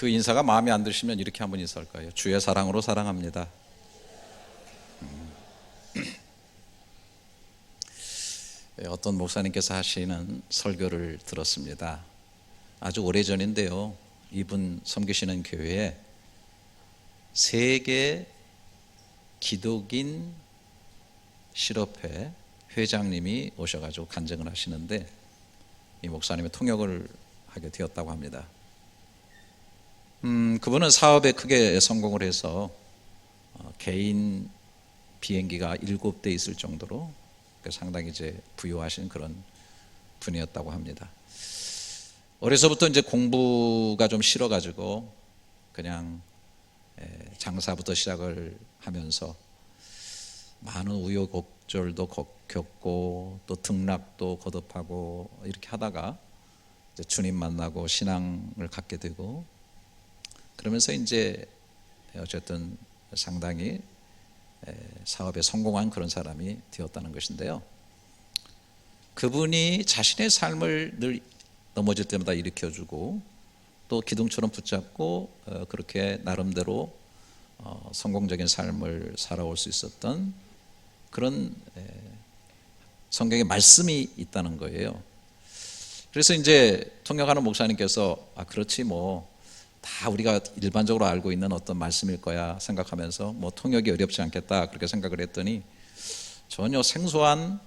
그 인사가 마음에 안 드시면 이렇게 한번 인사할 거예요. 주의 사랑으로 사랑합니다. 어떤 목사님께서 하시는 설교를 들었습니다. 아주 오래전인데요. 이분 섬기시는 교회에 세계 기독인 실업회 회장님이 오셔가지고 간증을 하시는데 이 목사님이 통역을 하게 되었다고 합니다. 그분은 사업에 크게 성공을 해서 개인 비행기가 7대 있을 정도로 상당히 이제 부유하신 그런 분이었다고 합니다. 어려서부터 이제 공부가 좀 싫어가지고 그냥 장사부터 시작을 하면서 많은 우여곡절도 겪고 또 등락도 거듭하고 이렇게 하다가 이제 주님 만나고 신앙을 갖게 되고 그러면서 이제 어쨌든 상당히 사업에 성공한 그런 사람이 되었다는 것인데요. 그분이 자신의 삶을 늘 넘어질 때마다 일으켜주고 또 기둥처럼 붙잡고 그렇게 나름대로 성공적인 삶을 살아올 수 있었던 그런 성경의 말씀이 있다는 거예요. 그래서 이제 통역하는 목사님께서 그렇지 뭐 다 우리가 일반적으로 알고 있는 어떤 말씀일 거야 생각하면서 뭐 통역이 어렵지 않겠다 그렇게 생각을 했더니 전혀 생소한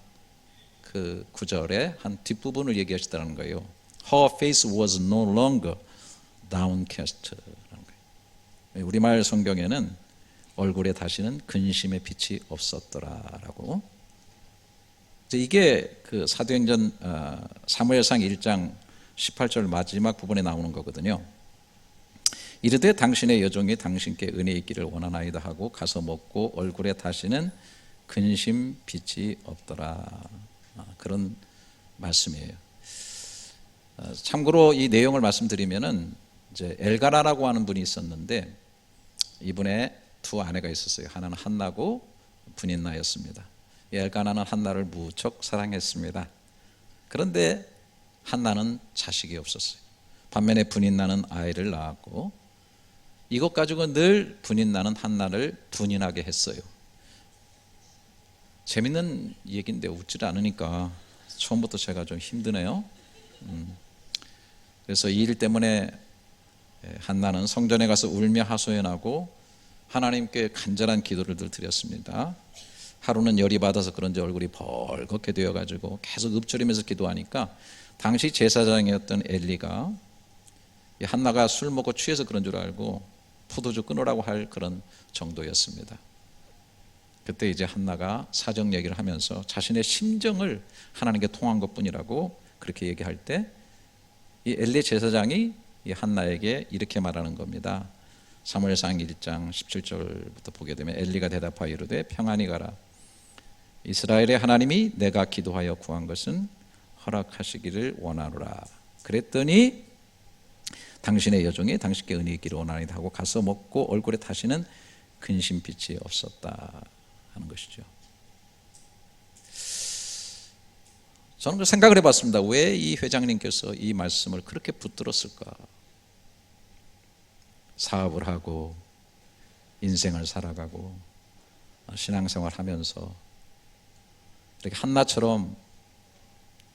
그 구절의 한 뒷부분을 얘기하시더라는 거예요. Her face was no longer downcast. 우리말 성경에는 얼굴에 다시는 근심의 빛이 없었더라라고. 이게 그 사도행전 사무엘상 1장 18절 마지막 부분에 나오는 거거든요. 이르되 당신의 여종이 당신께 은혜 있기를 원하나이다 하고 가서 먹고 얼굴에 다시는 근심 빛이 없더라. 그런 말씀이에요. 참고로 이 내용을 말씀드리면은 이제 엘가나라고 하는 분이 있었는데 이분의 두 아내가 있었어요. 하나는 한나고 분인나였습니다. 엘가나는 한나를 무척 사랑했습니다. 그런데 한나는 자식이 없었어요. 반면에 분인나는 아이를 낳았고 이것 가지고 늘 분인나는 한나를 분인하게 했어요. 재밌는 얘기인데 웃질 않으니까 처음부터 제가 좀 힘드네요. 그래서 이 일 때문에 한나는 성전에 가서 울며 하소연하고 하나님께 간절한 기도를 드렸습니다. 하루는 열이 받아서 그런지 얼굴이 벌겋게 되어가지고 계속 읊조리면서 기도하니까 당시 제사장이었던 엘리가 한나가 술 먹고 취해서 그런 줄 알고 포도주 끊으라고 할 그런 정도였습니다. 그때 이제 한나가 사정 얘기를 하면서 자신의 심정을 하나님께 통한 것뿐이라고 그렇게 얘기할 때 이 엘리 제사장이 이 한나에게 이렇게 말하는 겁니다. 사무엘상 1장 17절부터 보게 되면 엘리가 대답하여 이르되 평안히 가라. 이스라엘의 하나님이 내가 기도하여 구한 것은 허락하시기를 원하노라. 그랬더니 당신의 여종이 당신께 은혜 있기를 원하나이다 하고 가서 먹고 얼굴에 다시는 근심빛이 없었다 하는 것이죠. 저는 그 생각을 해봤습니다. 왜 이 회장님께서 이 말씀을 그렇게 붙들었을까? 사업을 하고 인생을 살아가고 신앙생활 하면서 이렇게 한나처럼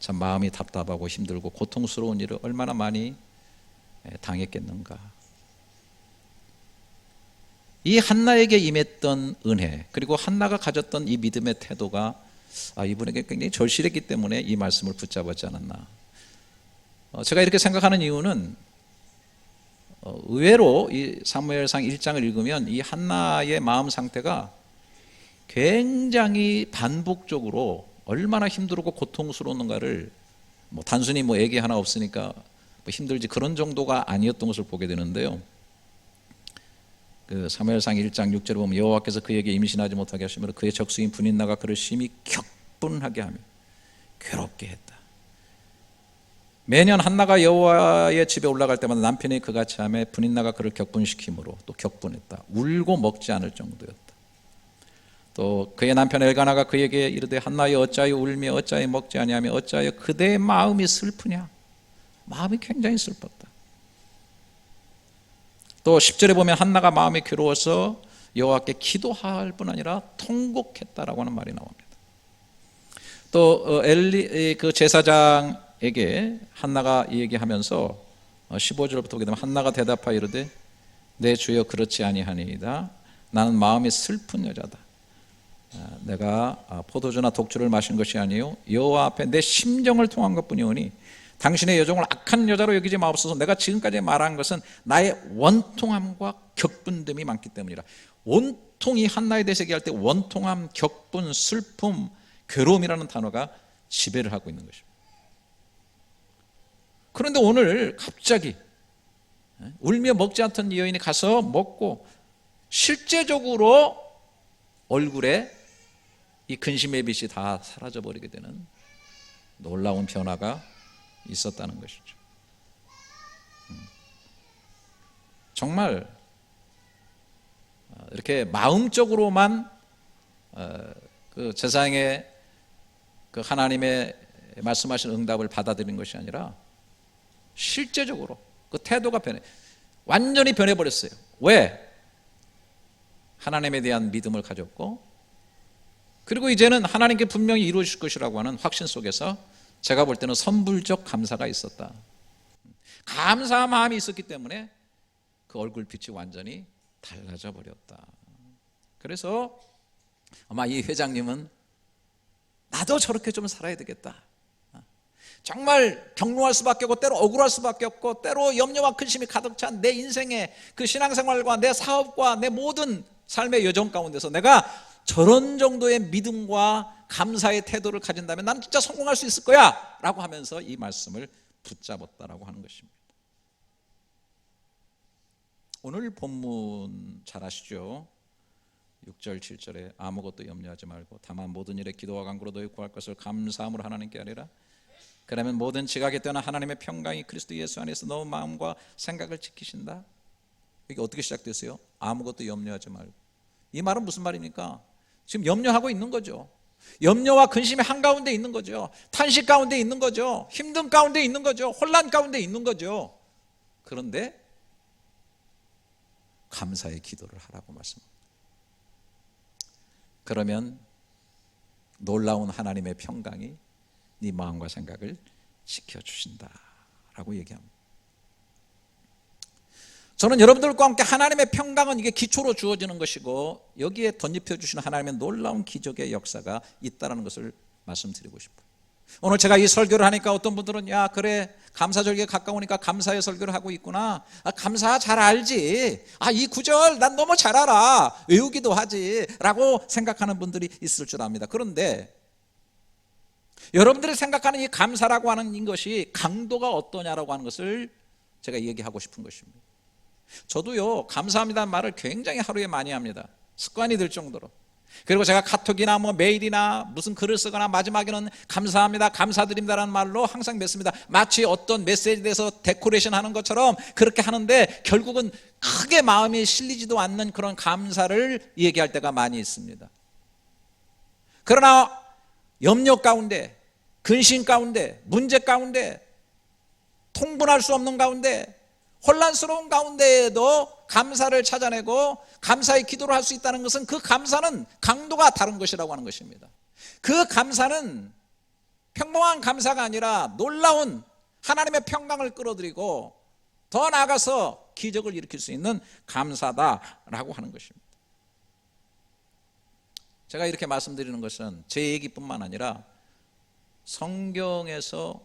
참 마음이 답답하고 힘들고 고통스러운 일을 얼마나 많이 당했겠는가. 이 한나에게 임했던 은혜 그리고 한나가 가졌던 이 믿음의 태도가 이분에게 굉장히 절실했기 때문에 이 말씀을 붙잡았지 않았나. 제가 이렇게 생각하는 이유는 의외로 이 사무엘상 1장을 읽으면 이 한나의 마음 상태가 굉장히 반복적으로 얼마나 힘들고 고통스러운가를 단순히 애기 하나 없으니까 힘들지 그런 정도가 아니었던 것을 보게 되는데요. 그 사무엘상 1장 6절에 보면 여호와께서 그에게 임신하지 못하게 하시므로 그의 적수인 분인나가 그를 심히 격분하게 하며 괴롭게 했다. 매년 한나가 여호와의 집에 올라갈 때마다 남편이 그같이 하며 분인나가 그를 격분시키므로 또 격분했다. 울고 먹지 않을 정도였다. 또 그의 남편 엘가나가 그에게 이르되 한나여 어찌하여 울며 어찌하여 먹지 아니하며 어찌하여 그대의 마음이 슬프냐. 마음이 굉장히 슬펐다. 또 10절에 보면 한나가 마음이 괴로워서 여호와께 기도할 뿐 아니라 통곡했다라고 하는 말이 나옵니다. 또 엘리 그 제사장에게 한나가 얘기하면서 15절부터 보게 되면 한나가 대답하여 이르되 내 주여 그렇지 아니하니이다. 나는 마음이 슬픈 여자다. 내가 포도주나 독주를 마신 것이 아니요 여호와 앞에 내 심정을 통한 것뿐이오니 당신의 여종을 악한 여자로 여기지 마옵소서. 내가 지금까지 말한 것은 나의 원통함과 격분됨이 많기 때문이라. 원통이 한나에 대해서 얘기할 때 원통함, 격분, 슬픔, 괴로움이라는 단어가 지배를 하고 있는 것입니다. 그런데 오늘 갑자기 울며 먹지 않던 이 여인이 가서 먹고 실제적으로 얼굴에 이 근심의 빛이 다 사라져버리게 되는 놀라운 변화가 있었다는 것이죠. 정말 이렇게 마음적으로만 그 제사장의 그 하나님의 말씀하신 응답을 받아들인 것이 아니라 실제적으로 그 태도가 완전히 변해버렸어요. 왜? 하나님에 대한 믿음을 가졌고, 그리고 이제는 하나님께 분명히 이루어질 것이라고 하는 확신 속에서 제가 볼 때는 선불적 감사가 있었다. 감사한 마음이 있었기 때문에 그 얼굴빛이 완전히 달라져 버렸다. 그래서 아마 이 회장님은 나도 저렇게 좀 살아야 되겠다. 정말 경로할 수밖에 없고 때로 억울할 수밖에 없고 때로 염려와 근심이 가득 찬 내 인생의 그 신앙생활과 내 사업과 내 모든 삶의 여정 가운데서 내가 저런 정도의 믿음과 감사의 태도를 가진다면 나는 진짜 성공할 수 있을 거야 라고 하면서 이 말씀을 붙잡았다라고 하는 것입니다. 오늘 본문 잘 아시죠? 6절 7절에 아무것도 염려하지 말고 다만 모든 일에 기도와 간구로 너희 구할 것을 감사함으로 하나님께 아뢰라. 그러면 모든 지각에 떠나 하나님의 평강이 그리스도 예수 안에서 너 마음과 생각을 지키신다. 이게 어떻게 시작됐어요? 아무것도 염려하지 말고. 이 말은 무슨 말입니까? 지금 염려하고 있는 거죠. 염려와 근심의 한가운데 있는 거죠. 탄식 가운데 있는 거죠. 힘든 가운데 있는 거죠. 혼란 가운데 있는 거죠. 그런데 감사의 기도를 하라고 말씀합니다. 그러면 놀라운 하나님의 평강이 네 마음과 생각을 지켜주신다라고 얘기합니다. 저는 여러분들과 함께 하나님의 평강은 이게 기초로 주어지는 것이고 여기에 덧입혀 주시는 하나님의 놀라운 기적의 역사가 있다는 것을 말씀드리고 싶어요. 오늘 제가 이 설교를 하니까 어떤 분들은 야 그래 감사절기에 가까우니까 감사의 설교를 하고 있구나. 감사 잘 알지. 이 구절 난 너무 잘 알아. 외우기도 하지 라고 생각하는 분들이 있을 줄 압니다. 그런데 여러분들이 생각하는 이 감사라고 하는 것이 강도가 어떠냐라고 하는 것을 제가 얘기하고 싶은 것입니다. 저도요 감사합니다는 말을 굉장히 하루에 많이 합니다. 습관이 될 정도로. 그리고 제가 카톡이나 메일이나 무슨 글을 쓰거나 마지막에는 감사합니다, 감사드립니다라는 말로 항상 맺습니다. 마치 어떤 메시지에 대해서 데코레이션 하는 것처럼 그렇게 하는데 결국은 크게 마음이 실리지도 않는 그런 감사를 얘기할 때가 많이 있습니다. 그러나 염려 가운데, 근심 가운데, 문제 가운데, 통분할 수 없는 가운데, 혼란스러운 가운데에도 감사를 찾아내고 감사의 기도를 할 수 있다는 것은 그 감사는 강도가 다른 것이라고 하는 것입니다. 그 감사는 평범한 감사가 아니라 놀라운 하나님의 평강을 끌어들이고 더 나아가서 기적을 일으킬 수 있는 감사다라고 하는 것입니다. 제가 이렇게 말씀드리는 것은 제 얘기뿐만 아니라 성경에서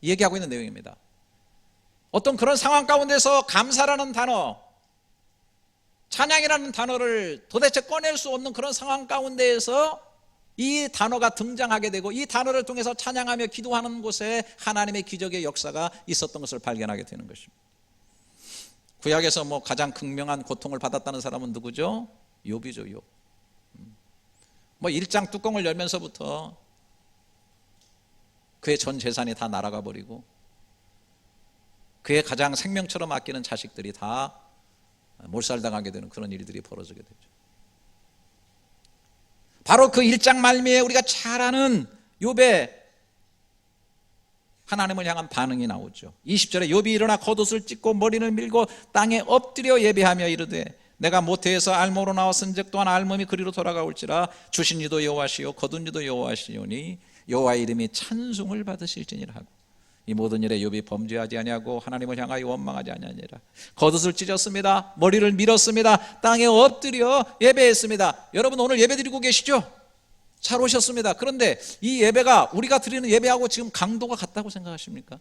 얘기하고 있는 내용입니다. 어떤 그런 상황 가운데서 감사라는 단어, 찬양이라는 단어를 도대체 꺼낼 수 없는 그런 상황 가운데에서 이 단어가 등장하게 되고 이 단어를 통해서 찬양하며 기도하는 곳에 하나님의 기적의 역사가 있었던 것을 발견하게 되는 것입니다. 구약에서 가장 극명한 고통을 받았다는 사람은 누구죠? 욥이죠. 욥. 1장 뚜껑을 열면서부터 그의 전 재산이 다 날아가 버리고 그의 가장 생명처럼 아끼는 자식들이 다 몰살당하게 되는 그런 일들이 벌어지게 되죠. 바로 그 1장 말미에 우리가 잘 아는 욥의 하나님을 향한 반응이 나오죠. 20절에 욥이 일어나 겉옷을 찢고 머리를 밀고 땅에 엎드려 예배하며 이르되 내가 모태에서 알모로 나왔은즉 또한 알몸이 그리로 돌아가올지라 주신 이도 여호와시요 거둔 이도 여호와시오니 여호와의 이름이 찬송을 받으실지니라 하고 이 모든 일에 욥이 범죄하지 아니하고 하나님을 향하여 원망하지 아니하니라. 겉옷을 찢었습니다. 머리를 밀었습니다. 땅에 엎드려 예배했습니다. 여러분 오늘 예배 드리고 계시죠? 잘 오셨습니다. 그런데 이 예배가 우리가 드리는 예배하고 지금 강도가 같다고 생각하십니까?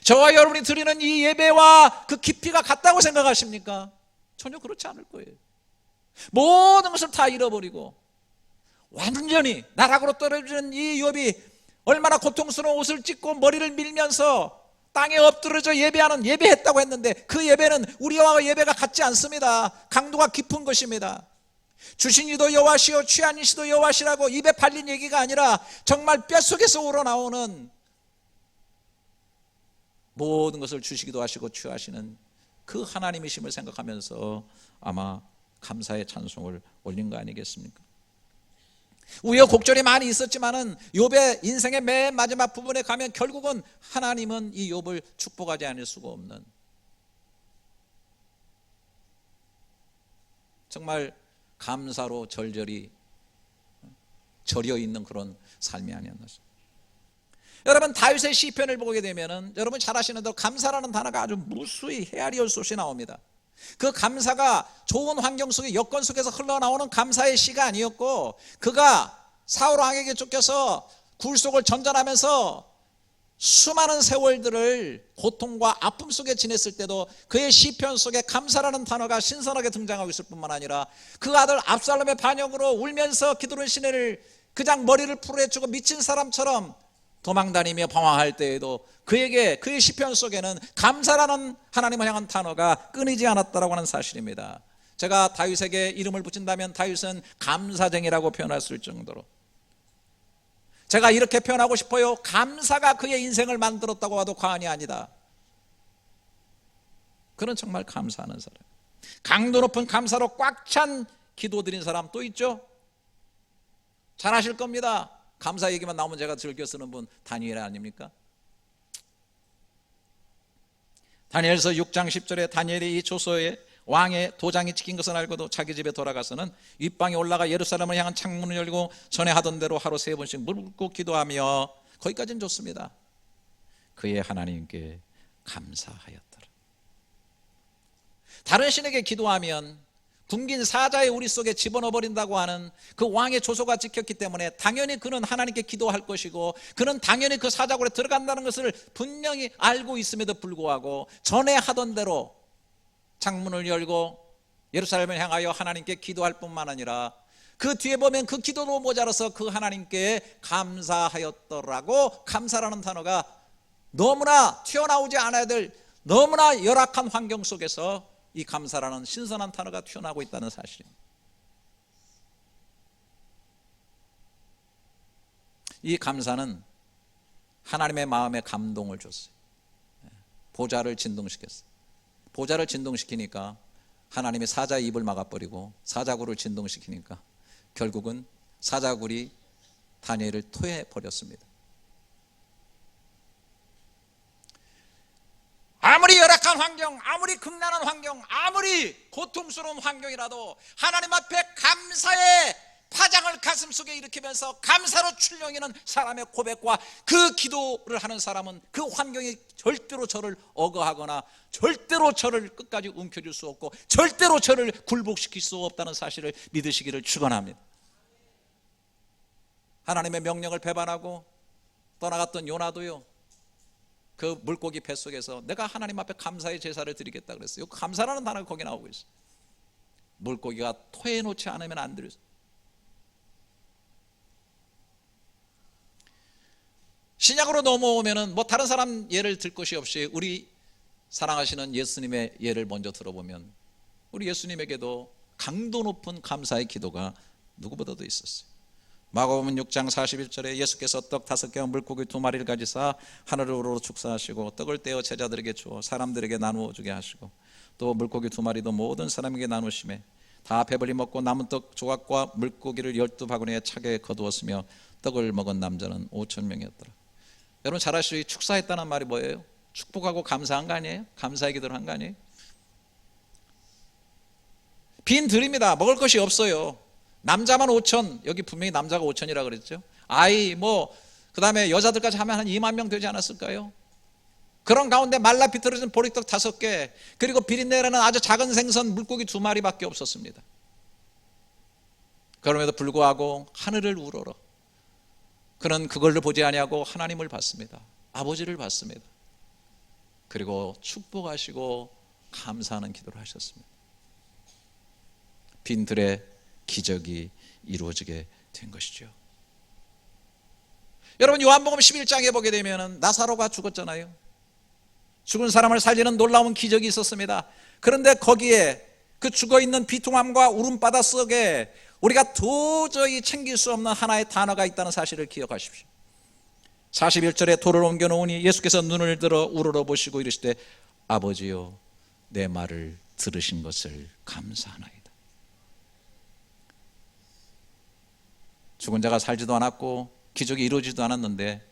저와 여러분이 드리는 이 예배와 그 깊이가 같다고 생각하십니까? 전혀 그렇지 않을 거예요. 모든 것을 다 잃어버리고 완전히 나락으로 떨어지는 이 욥이 얼마나 고통스러운 옷을 찢고 머리를 밀면서 땅에 엎드려져 예배했다고 했는데 그 예배는 우리와 예배가 같지 않습니다. 강도가 깊은 것입니다. 주신 이도 여호와시요 취한 이시도 여호와시라고 입에 발린 얘기가 아니라 정말 뼛속에서 우러나오는 모든 것을 주시기도 하시고 취하시는 그 하나님이심을 생각하면서 아마 감사의 찬송을 올린 거 아니겠습니까? 우여곡절이 많이 있었지만은 욥의 인생의 맨 마지막 부분에 가면 결국은 하나님은 이 욥을 축복하지 않을 수가 없는 정말 감사로 절절히 절여 있는 그런 삶이 아니었나 싶습니다. 여러분 다윗의 시편을 보게 되면은 여러분 잘 아시는 대로 감사라는 단어가 아주 무수히 헤아리올 수 없이 나옵니다. 그 감사가 좋은 환경 속에 여건 속에서 흘러나오는 감사의 시가 아니었고 그가 사울 왕에게 쫓겨서 굴속을 전전하면서 수많은 세월들을 고통과 아픔 속에 지냈을 때도 그의 시편 속에 감사라는 단어가 신선하게 등장하고 있을 뿐만 아니라 그 아들 압살롬의 반역으로 울면서 기도하는 시내를 그냥 머리를 풀어헤치고 미친 사람처럼 도망다니며 방황할 때에도 그에게 그의 시편 속에는 감사라는 하나님을 향한 단어가 끊이지 않았다라고 하는 사실입니다. 제가 다윗에게 이름을 붙인다면 다윗은 감사쟁이라고 표현할 수 있을 정도로 제가 이렇게 표현하고 싶어요. 감사가 그의 인생을 만들었다고 해도 과언이 아니다. 그는 정말 감사하는 사람, 강도 높은 감사로 꽉 찬 기도 드린 사람 또 있죠. 잘 아실 겁니다. 감사 얘기만 나오면 제가 즐겨 쓰는 분 다니엘 아닙니까? 다니엘서 6장 10절에 다니엘이 이 조서에 왕의 도장이 찍힌 것을 알고도 자기 집에 돌아가서는 윗방에 올라가 예루살렘을 향한 창문을 열고 전에 하던 대로 하루 3번씩 묻고 기도하며 거기까지는 좋습니다. 그의 하나님께 감사하였더라. 다른 신에게 기도하면 굶긴 사자의 우리 속에 집어넣어버린다고 하는 그 왕의 조소가 찍혔기 때문에 당연히 그는 하나님께 기도할 것이고 그는 당연히 그 사자굴에 들어간다는 것을 분명히 알고 있음에도 불구하고 전에 하던 대로 창문을 열고 예루살렘을 향하여 하나님께 기도할 뿐만 아니라 그 뒤에 보면 그 기도도 모자라서 그 하나님께 감사하였더라고. 감사라는 단어가 너무나 튀어나오지 않아야 될 너무나 열악한 환경 속에서 이 감사라는 신선한 단어가 튀어나오고 있다는 사실입니다. 이 감사는 하나님의 마음에 감동을 줬어요. 보좌를 진동시켰어요. 보좌를 진동시키니까 하나님이 사자의 입을 막아버리고 사자굴을 진동시키니까 결국은 사자굴이 다니엘을 토해버렸습니다. 아무리 열악한 환경, 아무리 극난한 환경, 아무리 고통스러운 환경이라도 하나님 앞에 감사의 파장을 가슴속에 일으키면서 감사로 출렁이는 사람의 고백과 그 기도를 하는 사람은 그 환경이 절대로 저를 억어하거나 절대로 저를 끝까지 움켜쥘 수 없고 절대로 저를 굴복시킬 수 없다는 사실을 믿으시기를 축원합니다. 하나님의 명령을 배반하고 떠나갔던 요나도요, 그 물고기 뱃속에서 내가 하나님 앞에 감사의 제사를 드리겠다 그랬어요. 감사라는 단어가 거기 나오고 있어요. 물고기가 토해놓지 않으면 안 드려요. 신약으로 넘어오면은 뭐 다른 사람 예를 들 것이 없이 우리 사랑하시는 예수님의 예를 먼저 들어보면 우리 예수님에게도 강도 높은 감사의 기도가 누구보다도 있었어요. 마가복음 6장 41절에 예수께서 떡 5개와 물고기 2마리를 가지사 하늘으로 축사하시고 떡을 떼어 제자들에게 주어 사람들에게 나누어 주게 하시고 또 물고기 2마리도 모든 사람에게 나누심에 다 배불리 먹고 남은 떡 조각과 물고기를 12바구니에 차게 거두었으며 떡을 먹은 남자는 5,000명이었더라. 여러분 잘 아시죠? 축사했다는 말이 뭐예요? 축복하고 감사한 거 아니에요? 감사의 기도를 한 거 아니에요? 빈 들입니다. 먹을 것이 없어요. 남자만 5천, 여기 분명히 남자가 5천이라 그랬죠. 아이 그 다음에 여자들까지 하면 한 2만 명 되지 않았을까요? 그런 가운데 말라 비틀어진 보리떡 5개, 그리고 비린내라는 아주 작은 생선 물고기 2마리밖에 없었습니다. 그럼에도 불구하고 하늘을 우러러 그는 그걸로 보지 아니하고 하나님을 봤습니다. 아버지를 봤습니다. 그리고 축복하시고 감사하는 기도를 하셨습니다. 빈들에 기적이 이루어지게 된 것이죠. 여러분 요한복음 11장에 보게 되면 나사로가 죽었잖아요. 죽은 사람을 살리는 놀라운 기적이 있었습니다. 그런데 거기에 그 죽어있는 비통함과 울음바다 속에 우리가 도저히 챙길 수 없는 하나의 단어가 있다는 사실을 기억하십시오. 41절에 돌을 옮겨 놓으니 예수께서 눈을 들어 우러러 보시고 이르시되 아버지여 내 말을 들으신 것을 감사하나이다. 죽은 자가 살지도 않았고 기적이 이루어지지도 않았는데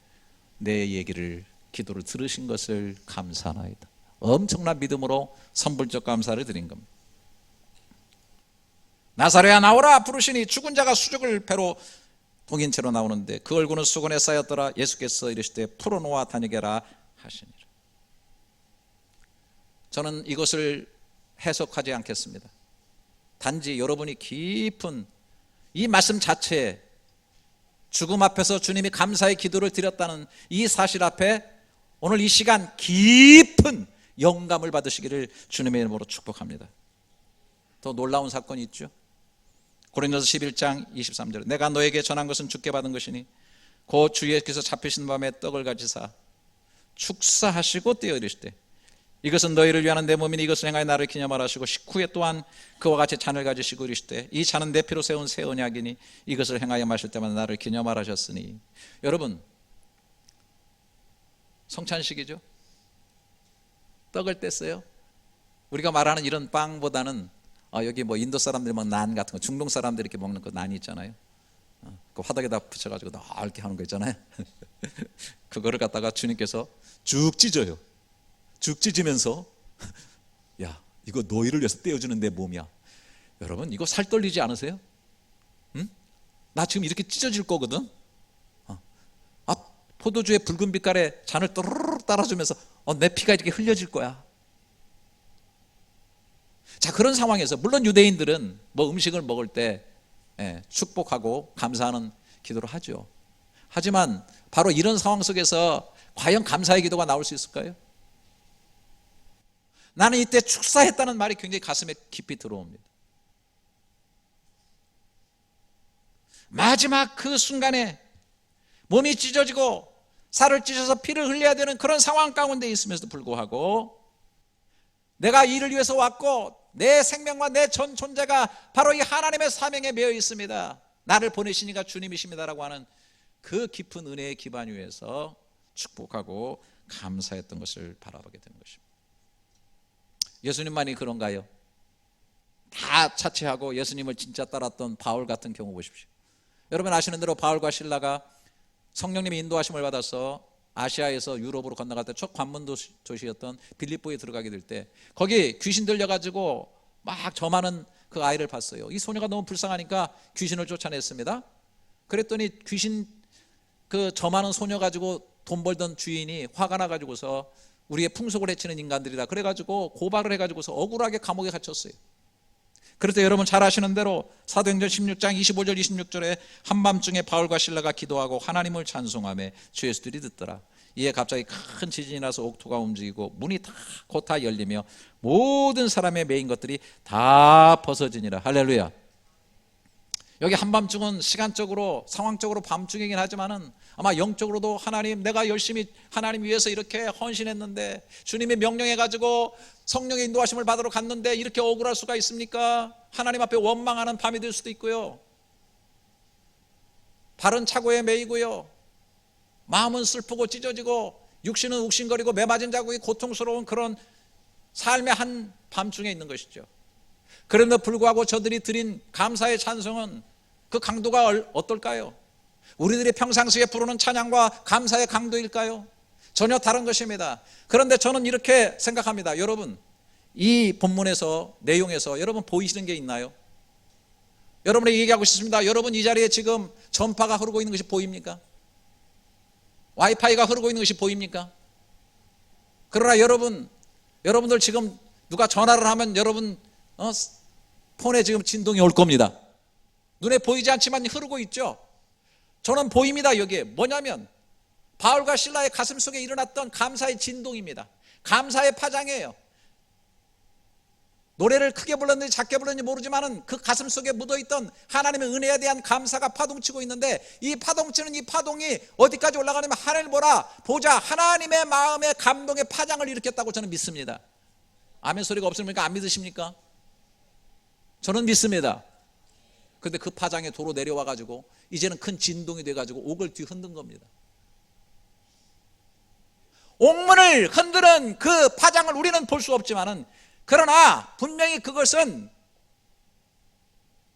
내 얘기를 기도를 들으신 것을 감사하나이다. 엄청난 믿음으로 선불적 감사를 드린 겁니다. 나사로야 나오라 부르시니 죽은 자가 수족을 배로 동인 채로 나오는데 그 얼굴은 수건에 쌓였더라. 예수께서 이르시되 풀어놓아 다니게라 하시니라. 저는 이것을 해석하지 않겠습니다. 단지 여러분이 깊은 이 말씀 자체에 죽음 앞에서 주님이 감사의 기도를 드렸다는 이 사실 앞에 오늘 이 시간 깊은 영감을 받으시기를 주님의 이름으로 축복합니다. 더 놀라운 사건이 있죠. 고린도서 11장 23절 내가 너에게 전한 것은 주께 받은 것이니 곧 주 예수께서 잡히신 밤에 떡을 가지사 축사하시고 떼어 이르시되 이것은 너희를 위하는 내 몸이니 이것을 행하여 나를 기념하라 하시고 식후에 또한 그와 같이 잔을 가지시고 이르시되 이 잔은 내 피로 세운 새 언약이니 이것을 행하여 마실 때마다 나를 기념하라 하셨으니. 여러분 성찬식이죠. 떡을 뗐어요. 우리가 말하는 이런 빵보다는 여기 뭐 인도 사람들이 뭐 난 같은 거, 중동 사람들이 이렇게 먹는 거 난이 있잖아요. 그 화덕에다 붙여가지고 넓게 하는 거 있잖아요. 그거를 갖다가 주님께서 쭉 찢어요. 쭉 찢으면서 야 이거 너희를 위해서 떼어주는 내 몸이야. 여러분 이거 살 떨리지 않으세요? 응? 나 지금 이렇게 찢어질 거거든. 포도주의 붉은 빛깔에 잔을 또르르 따라주면서 내 피가 이렇게 흘려질 거야. 자 그런 상황에서 물론 유대인들은 뭐 음식을 먹을 때 축복하고 감사하는 기도를 하죠. 하지만 바로 이런 상황 속에서 과연 감사의 기도가 나올 수 있을까요? 나는 이때 축사했다는 말이 굉장히 가슴에 깊이 들어옵니다. 마지막 그 순간에 몸이 찢어지고 살을 찢어서 피를 흘려야 되는 그런 상황 가운데 있으면서도 불구하고 내가 이를 위해서 왔고 내 생명과 내 전 존재가 바로 이 하나님의 사명에 매여 있습니다. 나를 보내시니까 주님이십니다라고 하는 그 깊은 은혜의 기반 위에서 축복하고 감사했던 것을 바라보게 되는 것입니다. 예수님만이 그런가요? 다 차치하고 예수님을 진짜 따랐던 바울 같은 경우 보십시오. 여러분 아시는 대로 바울과 실라가 성령님의 인도하심을 받아서 아시아에서 유럽으로 건너갈 때 첫 관문 도시였던 빌립보에 들어가게 될 때 거기 귀신 들려가지고 막 점하는 그 아이를 봤어요. 이 소녀가 너무 불쌍하니까 귀신을 쫓아냈습니다. 그랬더니 귀신 그 점하는 소녀 가지고 돈 벌던 주인이 화가 나가지고서 우리의 풍속을 해치는 인간들이다 그래가지고 고발을 해가지고서 억울하게 감옥에 갇혔어요. 그래서 여러분 잘 아시는 대로 사도행전 16장 25절 26절에 한밤중에 바울과 실라가 기도하고 하나님을 찬송하며 주 예수들이 듣더라. 이에 갑자기 큰 지진이 나서 옥토가 움직이고 문이 곧 다 열리며 모든 사람의 매인 것들이 다 벗어지니라. 할렐루야. 여기 한밤중은 시간적으로 상황적으로 밤중이긴 하지만은 아마 영적으로도 하나님 내가 열심히 하나님 위해서 이렇게 헌신했는데 주님의 명령해 가지고 성령의 인도하심을 받으러 갔는데 이렇게 억울할 수가 있습니까? 하나님 앞에 원망하는 밤이 될 수도 있고요. 발은 차고에 매이고요. 마음은 슬프고 찢어지고 육신은 욱신거리고 매맞은 자국이 고통스러운 그런 삶의 한 밤중에 있는 것이죠. 그럼에도 불구하고 저들이 드린 감사의 찬송은 그 강도가 어떨까요? 우리들이 평상시에 부르는 찬양과 감사의 강도일까요? 전혀 다른 것입니다. 그런데 저는 이렇게 생각합니다. 여러분, 이 본문에서 내용에서 여러분 보이시는 게 있나요? 여러분에게 얘기하고 싶습니다. 여러분 이 자리에 지금 전파가 흐르고 있는 것이 보입니까? 와이파이가 흐르고 있는 것이 보입니까? 그러나 여러분들 지금 누가 전화를 하면 여러분 폰에 지금 진동이 올 겁니다. 눈에 보이지 않지만 흐르고 있죠. 저는 보입니다. 여기에 뭐냐면 바울과 실라의 가슴 속에 일어났던 감사의 진동입니다. 감사의 파장이에요. 노래를 크게 불렀는지 작게 불렀는지 모르지만 그 가슴 속에 묻어있던 하나님의 은혜에 대한 감사가 파동치고 있는데, 이 파동치는 이 파동이 어디까지 올라가냐면 하늘 보자 하나님의 마음의 감동의 파장을 일으켰다고 저는 믿습니다. 아멘 소리가 없으니까 안 믿으십니까? 저는 믿습니다. 그런데 그 파장이 도로 내려와가지고 이제는 큰 진동이 돼가지고 옥을 뒤흔든 겁니다. 옥문을 흔드는 그 파장을 우리는 볼 수 없지만은, 그러나 분명히 그것은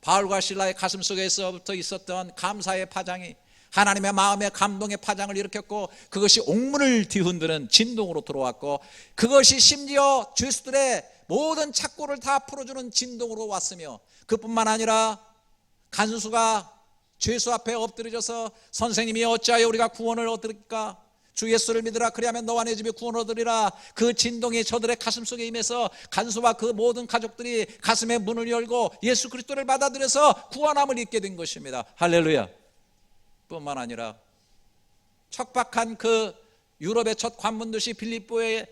바울과 실라의 가슴 속에서부터 있었던 감사의 파장이 하나님의 마음의 감동의 파장을 일으켰고, 그것이 옥문을 뒤흔드는 진동으로 들어왔고, 그것이 심지어 죄수들의 모든 착고를 다 풀어주는 진동으로 왔으며, 그뿐만 아니라 간수가 죄수 앞에 엎드려져서 선생님이 어찌하여 우리가 구원을 얻을까? 주 예수를 믿으라, 그리하면 너와 내 집에 구원을 얻으리라. 그 진동이 저들의 가슴 속에 임해서 간수와 그 모든 가족들이 가슴의 문을 열고 예수 그리스도를 받아들여서 구원함을 입게 된 것입니다. 할렐루야. 뿐만 아니라 척박한 그 유럽의 첫 관문 도시 빌립보에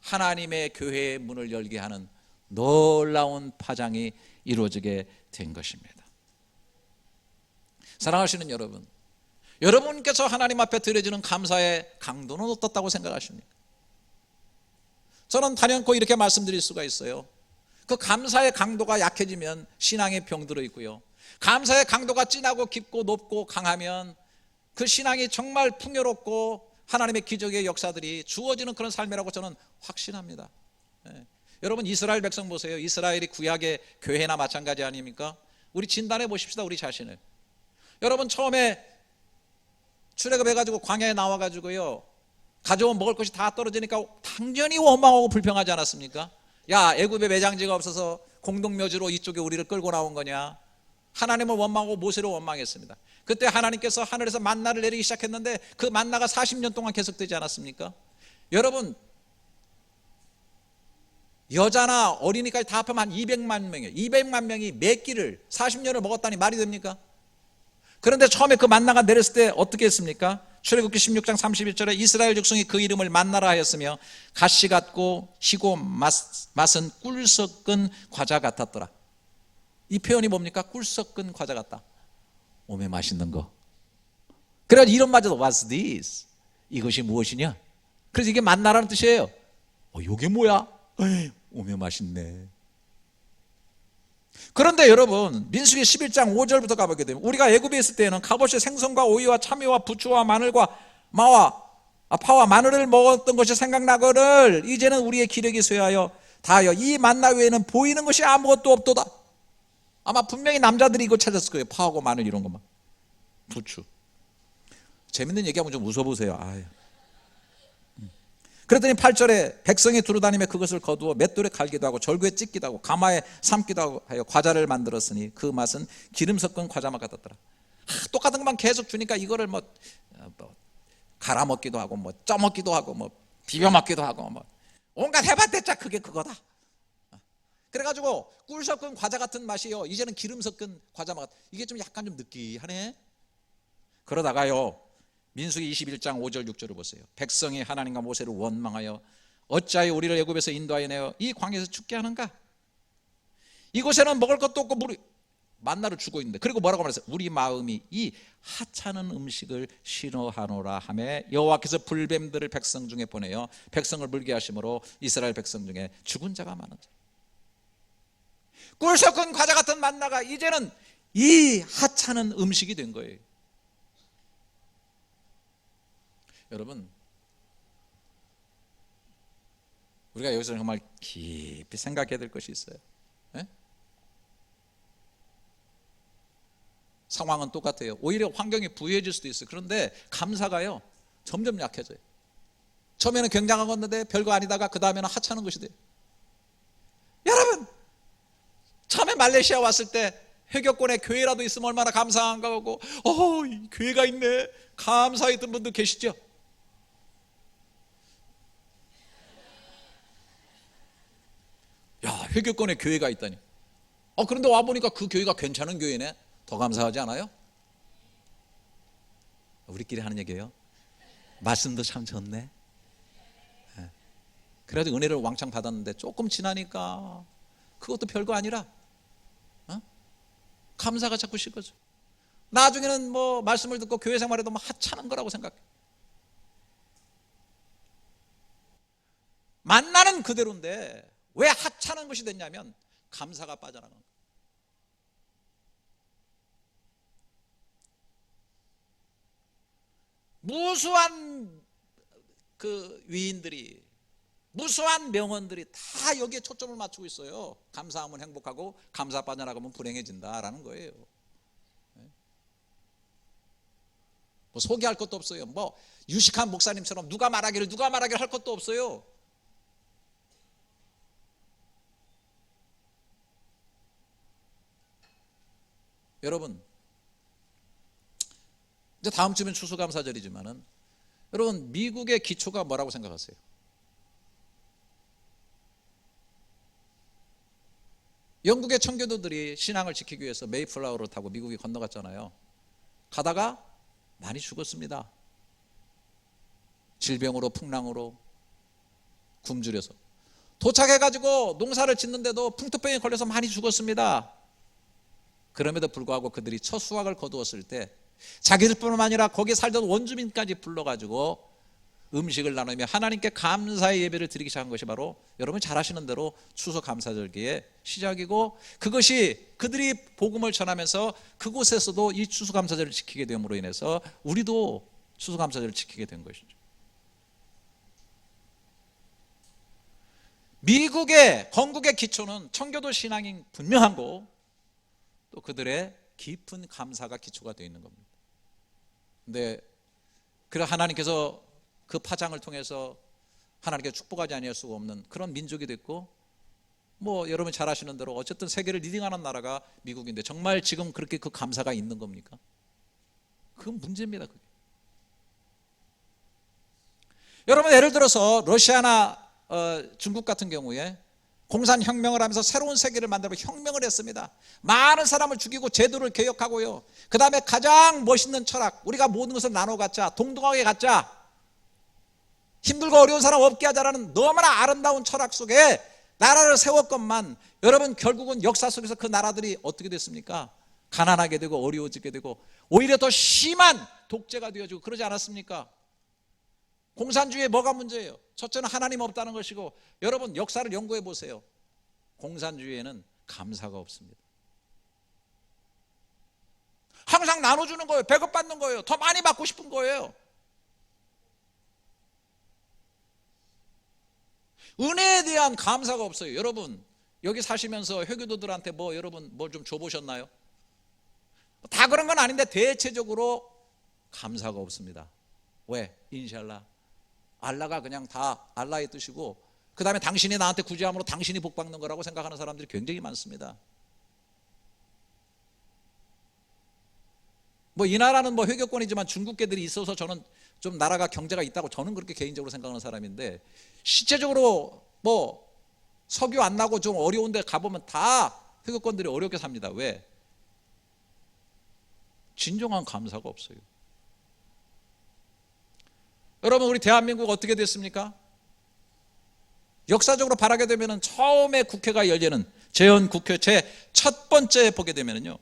하나님의 교회의 문을 열게 하는 놀라운 파장이 이루어지게 된 것입니다. 사랑하시는 여러분, 여러분께서 하나님 앞에 드려지는 감사의 강도는 어떻다고 생각하십니까? 저는 단연코 이렇게 말씀드릴 수가 있어요. 그 감사의 강도가 약해지면 신앙에 병들어 있고요, 감사의 강도가 진하고 깊고 높고 강하면 그 신앙이 정말 풍요롭고 하나님의 기적의 역사들이 주어지는 그런 삶이라고 저는 확신합니다. 여러분 이스라엘 백성 보세요. 이스라엘이 구약의 교회나 마찬가지 아닙니까? 우리 진단해 보십시다, 우리 자신을. 여러분 처음에 출애굽해가지고 광야에 나와가지고요, 가져온 먹을 것이 다 떨어지니까 당연히 원망하고 불평하지 않았습니까? 야, 애굽에 매장지가 없어서 공동묘지로 이쪽에 우리를 끌고 나온 거냐? 하나님을 원망하고 모세를 원망했습니다. 그때 하나님께서 하늘에서 만나를 내리기 시작했는데 그 만나가 40년 동안 계속되지 않았습니까? 여러분 여자나 어린이까지 다 합하면 한 200만 명이에요. 200만 명이 몇 끼를 40년을 먹었다니 말이 됩니까? 그런데 처음에 그 만나가 내렸을 때 어떻게 했습니까? 출애굽기 16장 31절에 이스라엘 족속이 그 이름을 만나라 하였으며 가시 같고 희고 맛은 꿀 섞은 과자 같았더라. 이 표현이 뭡니까? 꿀 섞은 과자 같다. 오메 맛있는 거. 그래서 이름마저도 What's this? 이것이 무엇이냐? 그래서 이게 만나라는 뜻이에요. 이게 뭐야? 오메 맛있네. 그런데 여러분 민수기 11장 5절부터 가보게 되면, 우리가 애굽에 있을 때는 값없이 생선과 오이와 참외와 부추와 마늘과 파와 마늘을 먹었던 것이 생각나거늘 이제는 우리의 기력이 쇠하여 다하여 이 만나 외에는 보이는 것이 아무것도 없도다. 아마 분명히 남자들이 이거 찾았을 거예요. 파하고 마늘 이런 것만, 부추. 재밌는 얘기하면 좀 웃어보세요. 그랬더니 8절에 백성이 두루다니며 그것을 거두어 맷돌에 갈기도 하고 절구에 찢기도 하고 가마에 삶기도 하여 과자를 만들었으니 그 맛은 기름 섞은 과자맛 같았더라. 똑같은 것만 계속 주니까 이거를 갈아 먹기도 하고 쪄먹기도 하고 비벼 먹기도 하고 온갖 해봤댔자 그게 그거다. 그래가지고 꿀 섞은 과자 같은 맛이요, 이제는 기름 섞은 과자맛 같아. 이게 좀 약간 좀 느끼하네. 그러다가요 민수기 21장 5절 6절을 보세요. 백성이 하나님과 모세를 원망하여 어찌하여 우리를 애굽에서 인도하여 내어 이 광야에서 죽게 하는가? 이곳에는 먹을 것도 없고 만나를 주고 있는데, 그리고 뭐라고 말했어요? 우리 마음이 이 하찮은 음식을 싫어하노라 하며 여호와께서 불뱀들을 백성 중에 보내어 백성을 물게 하심으로 이스라엘 백성 중에 죽은 자가 많은 자. 꿀 섞은 과자 같은 만나가 이제는 이 하찮은 음식이 된 거예요. 여러분 우리가 여기서 정말 깊이 생각해야 될 것이 있어요. 상황은 똑같아요. 오히려 환경이 부유해질 수도 있어요. 그런데 감사가요 점점 약해져요. 처음에는 굉장한 건데 별거 아니다가 그 다음에는 하찮은 것이 돼요. 여러분, 처음에 말레이시아 왔을 때 회교권에 교회라도 있으면 얼마나 감사한가 하고 교회가 있네 감사했던 분들 계시죠? 야, 회교권에 교회가 있다니. 그런데 와보니까 그 교회가 괜찮은 교회네. 더 감사하지 않아요? 우리끼리 하는 얘기예요. 말씀도 참 좋네. 그래가지고 은혜를 왕창 받았는데 조금 지나니까 그것도 별거 아니라 감사가 자꾸 식어져. 나중에는 뭐 말씀을 듣고 교회 생활에도 뭐 하찮은 거라고 생각해. 만나는 그대로인데 왜 하찮은 것이 됐냐면 감사가 빠져나간 거예요. 무수한 그 위인들이, 무수한 명언들이 다 여기에 초점을 맞추고 있어요. 감사하면 행복하고 감사 빠져나가면 불행해진다라는 거예요. 뭐 소개할 것도 없어요. 뭐 유식한 목사님처럼 누가 말하기를 할 것도 없어요. 여러분, 이제 다음 주면 추수감사절이지만은 여러분, 미국의 기초가 뭐라고 생각하세요? 영국의 청교도들이 신앙을 지키기 위해서 메이플라워를 타고 미국에 건너갔잖아요. 가다가 많이 죽었습니다. 질병으로, 풍랑으로, 굶주려서. 도착해가지고 농사를 짓는데도 풍토병에 걸려서 많이 죽었습니다. 그럼에도 불구하고 그들이 첫 수확을 거두었을 때 자기들뿐만 아니라 거기에 살던 원주민까지 불러가지고 음식을 나누며 하나님께 감사의 예배를 드리기 시작한 것이 바로 여러분 잘 아시는 대로 추수감사절기의 시작이고, 그것이 그들이 복음을 전하면서 그곳에서도 이 추수감사절을 지키게 됨으로 인해서 우리도 추수감사절을 지키게 된 것이죠. 미국의 건국의 기초는 청교도 신앙이 분명하고 또 그들의 깊은 감사가 기초가 되어 있는 겁니다. 근데 그래 하나님께서 그 파장을 통해서 하나님께 축복하지 아니할 수가 없는 그런 민족이 됐고, 뭐 여러분 잘 아시는 대로 어쨌든 세계를 리딩하는 나라가 미국인데 정말 지금 그렇게 그 감사가 있는 겁니까? 그건 문제입니다. 그게. 여러분 예를 들어서 러시아나 중국 같은 경우에 공산혁명을 하면서 새로운 세계를 만들고 혁명을 했습니다. 많은 사람을 죽이고 제도를 개혁하고요. 그 다음에 가장 멋있는 철학, 우리가 모든 것을 나눠 갖자, 동등하게 갖자, 힘들고 어려운 사람 없게 하자라는 너무나 아름다운 철학 속에 나라를 세웠건만 여러분 결국은 역사 속에서 그 나라들이 어떻게 됐습니까? 가난하게 되고 어려워지게 되고 오히려 더 심한 독재가 되어지고 그러지 않았습니까? 공산주의에 뭐가 문제예요? 첫째는 하나님 없다는 것이고, 여러분 역사를 연구해 보세요. 공산주의에는 감사가 없습니다. 항상 나눠주는 거예요. 배급받는 거예요. 더 많이 받고 싶은 거예요. 은혜에 대한 감사가 없어요. 여러분 여기 사시면서 회교도들한테 뭐 여러분 뭘 좀 줘보셨나요? 다 그런 건 아닌데 대체적으로 감사가 없습니다. 왜? 인샬라, 알라가 그냥 다 알라의 뜻이고 그 다음에 당신이 나한테 구제함으로 당신이 복받는 거라고 생각하는 사람들이 굉장히 많습니다. 뭐 이 나라는 뭐 회교권이지만 중국계들이 있어서 저는 좀 나라가 경제가 있다고 저는 그렇게 개인적으로 생각하는 사람인데, 실제적으로 뭐 석유 안 나고 좀 어려운 데 가보면 다 회교권들이 어렵게 삽니다. 왜? 진정한 감사가 없어요. 여러분 우리 대한민국 어떻게 됐습니까? 역사적으로 바라게 되면 처음에 국회가 열리는 재헌국회 제 첫 번째 보게 되면요,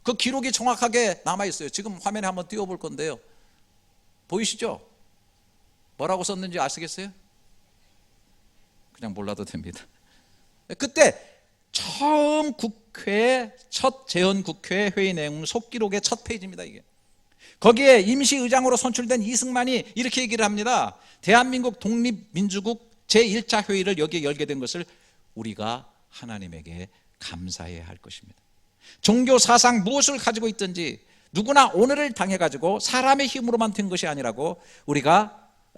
그 기록이 정확하게 남아있어요. 지금 화면에 한번 띄워볼 건데요, 보이시죠? 뭐라고 썼는지 아시겠어요? 그냥 몰라도 됩니다. 그때 처음 국회 첫 재헌국회 회의 내용 속기록의 첫 페이지입니다. 이게 거기에 임시의장으로 선출된 이승만이 이렇게 얘기를 합니다. 대한민국 독립민주국 제1차 회의를 여기에 열게 된 것을 우리가 하나님에게 감사해야 할 것입니다. 종교 사상 무엇을 가지고 있든지 누구나 오늘을 당해가지고 사람의 힘으로만 된 것이 아니라고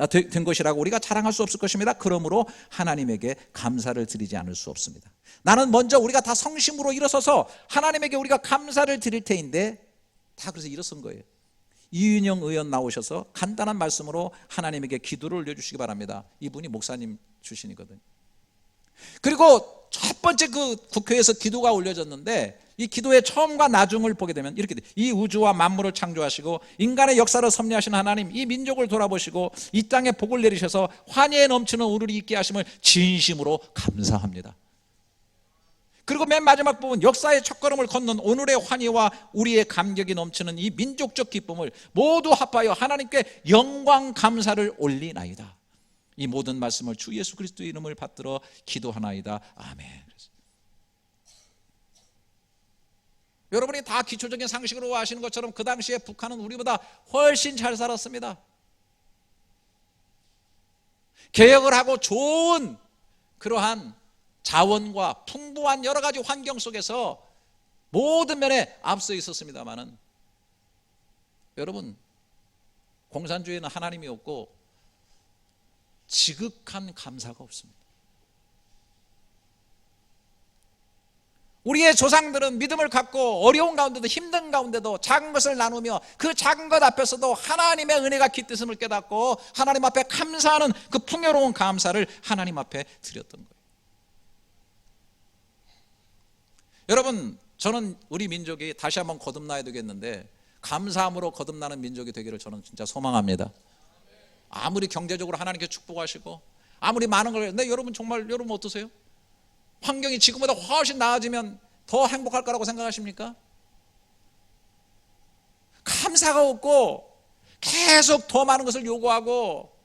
된 것이라고 우리가 자랑할 수 없을 것입니다. 그러므로 하나님에게 감사를 드리지 않을 수 없습니다. 나는 먼저 우리가 다 성심으로 일어서서 하나님에게 우리가 감사를 드릴 테인데, 다 그래서 일어선 거예요. 이윤영 의원 나오셔서 간단한 말씀으로 하나님에게 기도를 올려주시기 바랍니다. 이분이 목사님 출신이거든요. 그리고 첫 번째 그 국회에서 기도가 올려졌는데, 이 기도의 처음과 나중을 보게 되면 이렇게 돼요. 이 우주와 만물을 창조하시고 인간의 역사를 섭리하신 하나님, 이 민족을 돌아보시고 이 땅에 복을 내리셔서 환희에 넘치는 우리를 있게 하심을 진심으로 감사합니다. 그리고 맨 마지막 부분, 역사의 첫걸음을 걷는 오늘의 환희와 우리의 감격이 넘치는 이 민족적 기쁨을 모두 합하여 하나님께 영광 감사를 올리나이다. 이 모든 말씀을 주 예수 그리스도의 이름을 받들어 기도하나이다. 아멘. 여러분이 다 기초적인 상식으로 아시는 것처럼 그 당시에 북한은 우리보다 훨씬 잘 살았습니다. 개혁을 하고 좋은 그러한 자원과 풍부한 여러 가지 환경 속에서 모든 면에 앞서 있었습니다마는, 여러분, 공산주의는 하나님이 없고 지극한 감사가 없습니다. 우리의 조상들은 믿음을 갖고 어려운 가운데도 힘든 가운데도 작은 것을 나누며 그 작은 것 앞에서도 하나님의 은혜가 깃드심을 깨닫고 하나님 앞에 감사하는 그 풍요로운 감사를 하나님 앞에 드렸던 거예요. 여러분, 저는 우리 민족이 다시 한번 거듭나야 되겠는데, 감사함으로 거듭나는 민족이 되기를 저는 진짜 소망합니다. 아무리 경제적으로 하나님께 축복하시고 아무리 많은 걸, 근데 여러분 정말 여러분 어떠세요? 환경이 지금보다 훨씬 나아지면 더 행복할 거라고 생각하십니까? 감사가 없고 계속 더 많은 것을 요구하고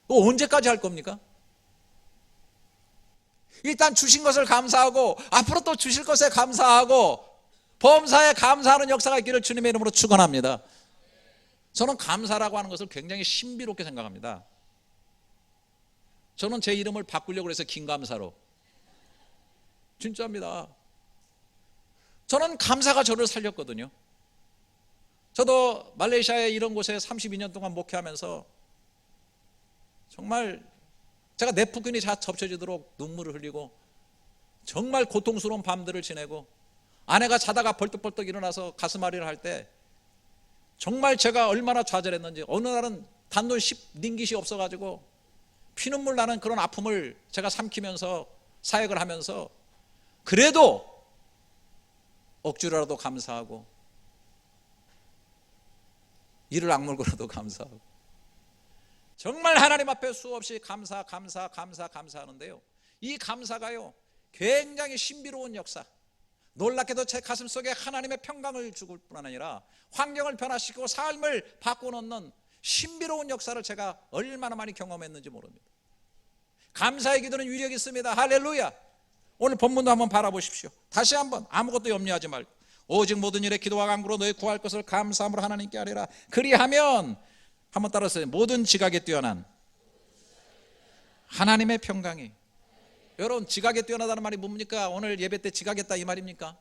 또 언제까지 할 겁니까? 일단 주신 것을 감사하고 앞으로 또 주실 것에 감사하고 범사에 감사하는 역사가 있기를 주님의 이름으로 축원합니다. 저는 감사라고 하는 것을 굉장히 신비롭게 생각합니다. 저는 제 이름을 바꾸려고 해서 김감사로, 진짜입니다. 저는 감사가 저를 살렸거든요. 저도 말레이시아의 이런 곳에 32년 동안 목회하면서 정말 제가 내푸근이 다 접혀지도록 눈물을 흘리고 정말 고통스러운 밤들을 지내고, 아내가 자다가 벌떡벌떡 일어나서 가슴앓이를 할 때 정말 제가 얼마나 좌절했는지, 어느 날은 단돈 10링깃이 없어가지고 피눈물 나는 그런 아픔을 제가 삼키면서 사역을 하면서 그래도 억지로라도 감사하고 이를 악물고라도 감사하고 정말 하나님 앞에 수없이 감사하는데요, 이 감사가요 굉장히 신비로운 역사, 놀랍게도 제 가슴 속에 하나님의 평강을 주실 뿐 아니라 환경을 변화시키고 삶을 바꿔놓는 신비로운 역사를 제가 얼마나 많이 경험했는지 모릅니다. 감사의 기도는 위력이 있습니다. 할렐루야. 오늘 본문도 한번 바라보십시오. 다시 한번 아무것도 염려하지 말고 오직 모든 일에 기도와 간구로 너희 구할 것을 감사함으로 하나님께 아뢰라. 그리하면, 한번 따라서요, 모든 지각에 뛰어난 하나님의 평강이. 여러분, 지각에 뛰어나다는 말이 뭡니까? 오늘 예배 때 지각했다 이 말입니까?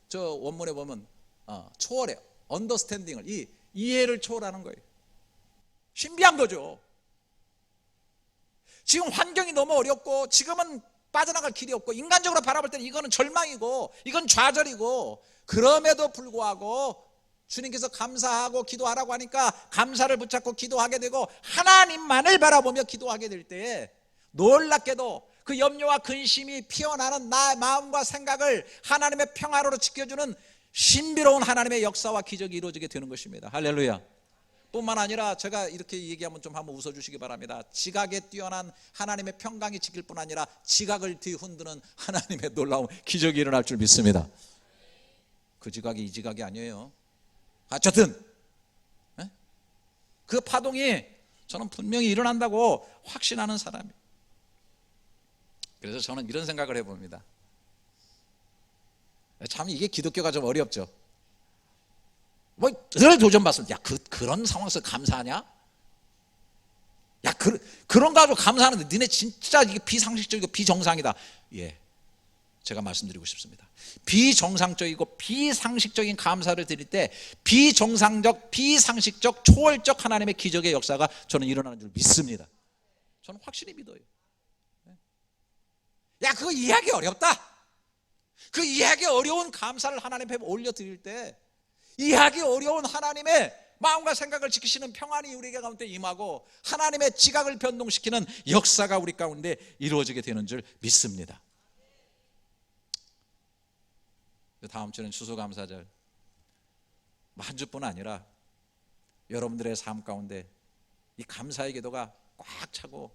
저 원문에 보면 초월해, 언더스탠딩을, 이 이해를 초월하는 거예요. 신비한 거죠. 지금 환경이 너무 어렵고 지금은 빠져나갈 길이 없고 인간적으로 바라볼 때는 이거는 절망이고 이건 좌절이고, 그럼에도 불구하고 주님께서 감사하고 기도하라고 하니까 감사를 붙잡고 기도하게 되고 하나님만을 바라보며 기도하게 될 때에 놀랍게도 그 염려와 근심이 피어나는 나의 마음과 생각을 하나님의 평화로 지켜주는 신비로운 하나님의 역사와 기적이 이루어지게 되는 것입니다. 할렐루야. 뿐만 아니라 제가 이렇게 얘기하면 좀 한번 웃어주시기 바랍니다. 지각에 뛰어난 하나님의 평강이 지킬 뿐 아니라 지각을 뒤흔드는 하나님의 놀라운 기적이 일어날 줄 믿습니다. 그 지각이 이 지각이 아니에요. 어쨌든 그 파동이 저는 분명히 일어난다고 확신하는 사람이에요. 그래서 저는 이런 생각을 해봅니다. 참 이게 기독교가 좀 어렵죠. 뭐 늘 도전받습니다. 야, 그런 상황에서 감사하냐? 야, 그런 거 가지고 감사하는데 니네 진짜 이게 비상식적이고 비정상이다. 예, 제가 말씀드리고 싶습니다. 비정상적이고 비상식적인 감사를 드릴 때 비정상적, 비상식적, 초월적 하나님의 기적의 역사가 저는 일어나는 줄 믿습니다. 저는 확실히 믿어요. 야, 그거 이해하기 어렵다. 그 이해하기 어려운 감사를 하나님 앞에 올려드릴 때 이해하기 어려운 하나님의 마음과 생각을 지키시는 평안이 우리 가운데 임하고 하나님의 지각을 변동시키는 역사가 우리 가운데 이루어지게 되는 줄 믿습니다. 다음 주는 추수감사절. 한 주뿐 아니라 여러분들의 삶 가운데 이 감사의 기도가 꽉 차고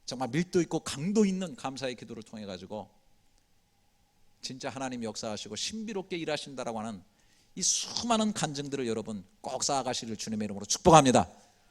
정말 밀도 있고 강도 있는 감사의 기도를 통해 가지고 진짜 하나님 역사하시고 신비롭게 일하신다라고 하는 이 수많은 간증들을 여러분 꼭 쌓아가시를 주님의 이름으로 축복합니다.